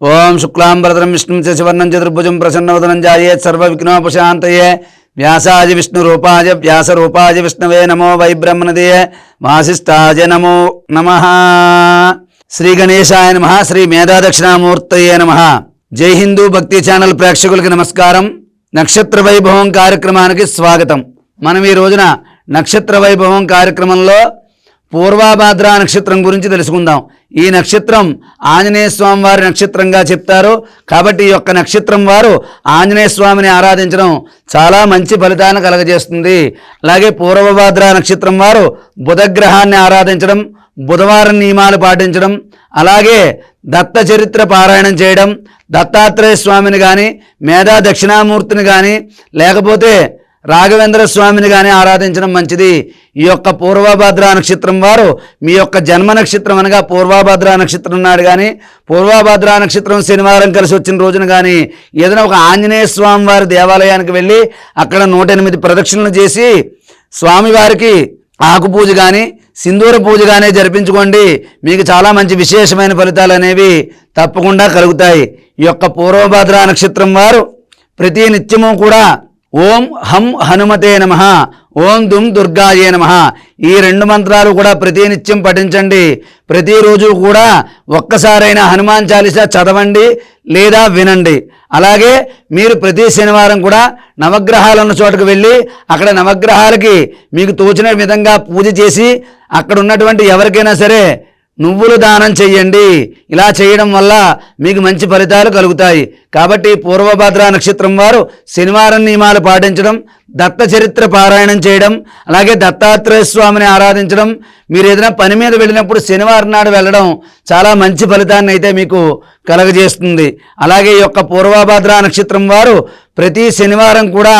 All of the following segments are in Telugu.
ఓం శుక్లాంబరధరం విష్ణుం శశివర్ణం చతుర్భుజం ప్రసన్నవదనం ధ్యాయేత్ సర్వవిఘ్నోపశాంతయే వ్యాసాయ విష్ణురూపాయ వ్యాసరూపాయ విష్ణవే నమో వై బ్రహ్మణదే వాసిష్ఠాయ నమో నమః. శ్రీ గణేశాయ నమః. శ్రీ మేధా దక్షిణామూర్తయే నమః. జై హిందూ భక్తి ఛానల్ ప్రేక్షకులకి నమస్కారం. నక్షత్ర వైభవం కార్యక్రమానికి స్వాగతం. మనం ఈ రోజున నక్షత్ర వైభవం కార్యక్రమంలో పూర్వాభాద్ర నక్షత్రం గురించి తెలుసుకుందాం. ఈ నక్షత్రం ఆంజనేయ స్వామి వారి నక్షత్రంగా చెప్తారు. కాబట్టి ఈ యొక్క నక్షత్రం వారు ఆంజనేయ స్వామిని ఆరాధించడం చాలా మంచి ఫలితాన్ని కలగజేస్తుంది. అలాగే పూర్వభాద్ర నక్షత్రం వారు బుధగ్రహాన్ని ఆరాధించడం, బుధవారం నియమాలు పాటించడం, అలాగే దత్త చరిత్ర పారాయణం చేయడం, దత్తాత్రేయ స్వామిని కానీ మేధా దక్షిణామూర్తిని కానీ లేకపోతే రాఘవేంద్ర స్వామిని కానీ ఆరాధించడం మంచిది. ఈ యొక్క పూర్వభద్ర నక్షత్రం వారు మీ యొక్క జన్మ నక్షత్రం అనగా పూర్వభద్ర నక్షత్రం నాడు కానీ పూర్వభద్ర నక్షత్రం శనివారం కలిసి వచ్చిన రోజున కానీ ఏదైనా ఒక ఆంజనేయ స్వామి వారి దేవాలయానికి వెళ్ళి అక్కడ 108 ప్రదక్షిణలు చేసి స్వామివారికి ఆకు పూజ కానీ సింధూర పూజ కానీ జరిపించుకోండి. మీకు చాలా మంచి విశేషమైన ఫలితాలు అనేవి తప్పకుండా కలుగుతాయి. ఈ యొక్క పూర్వభద్ర నక్షత్రం వారు ప్రతి నిత్యము కూడా ఓం హం హనుమతే నమః, ఓం దుం దుర్గాయే నమః ఈ 2 మంత్రాలు కూడా ప్రతినిత్యం పఠించండి. ప్రతిరోజు కూడా ఒక్కసారైనా హనుమాన్ చాలీసా చదవండి లేదా వినండి. అలాగే మీరు ప్రతి శనివారం కూడా నవగ్రహాలు ఉన్న చోటుకు వెళ్ళి అక్కడ నవగ్రహాలకి మీకు తోచిన విధంగా పూజ చేసి అక్కడ ఉన్నటువంటి ఎవరికైనా సరే నువ్వులు దానం చెయ్యండి. ఇలా చేయడం వల్ల మీకు మంచి ఫలితాలు కలుగుతాయి. కాబట్టి పూర్వభద్ర నక్షత్రం వారు శనివారం నియమాలు పాటించడం, దత్త చరిత్ర పారాయణం చేయడం, అలాగే దత్తాత్రేయ స్వామిని ఆరాధించడం, మీరు ఏదైనా పని మీద వెళ్ళినప్పుడు శనివారం నాడు వెళ్ళడం చాలా మంచి ఫలితాన్ని అయితే మీకు కలగజేస్తుంది. అలాగే ఈ యొక్క పూర్వభద్ర నక్షత్రం వారు ప్రతి శనివారం కూడా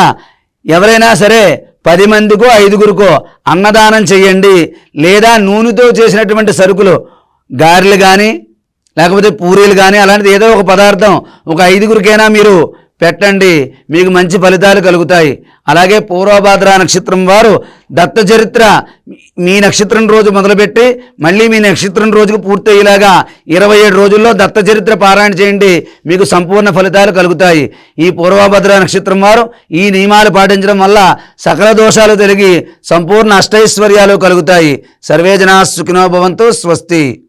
ఎవరైనా సరే 10 మందికో 5గురికో అన్నదానం చేయండి. లేదా నూనెతో చేసినటువంటి సరుకులు గారెలు కానీ లేకపోతే పూరీలు కానీ అలాంటిది ఏదో ఒక పదార్థం ఒక 5గురికైనా మీరు పెట్టండి. మీకు మంచి ఫలితాలు కలుగుతాయి. అలాగే పూర్వభద్ర నక్షత్రం వారు దత్త చరిత్ర మీ నక్షత్రం రోజు మొదలుపెట్టి మళ్ళీ మీ నక్షత్రం రోజుకు పూర్తి అయ్యేలాగా 27 రోజుల్లో దత్త చరిత్ర పారాయణ చేయండి. మీకు సంపూర్ణ ఫలితాలు కలుగుతాయి. ఈ పూర్వభద్ర నక్షత్రం వారు ఈ నియమాలు పాటించడం వల్ల సకల దోషాలు తొలగి సంపూర్ణ అష్టైశ్వర్యాలు కలుగుతాయి. సర్వే జనా సుఖినో భవంతు. స్వస్తి.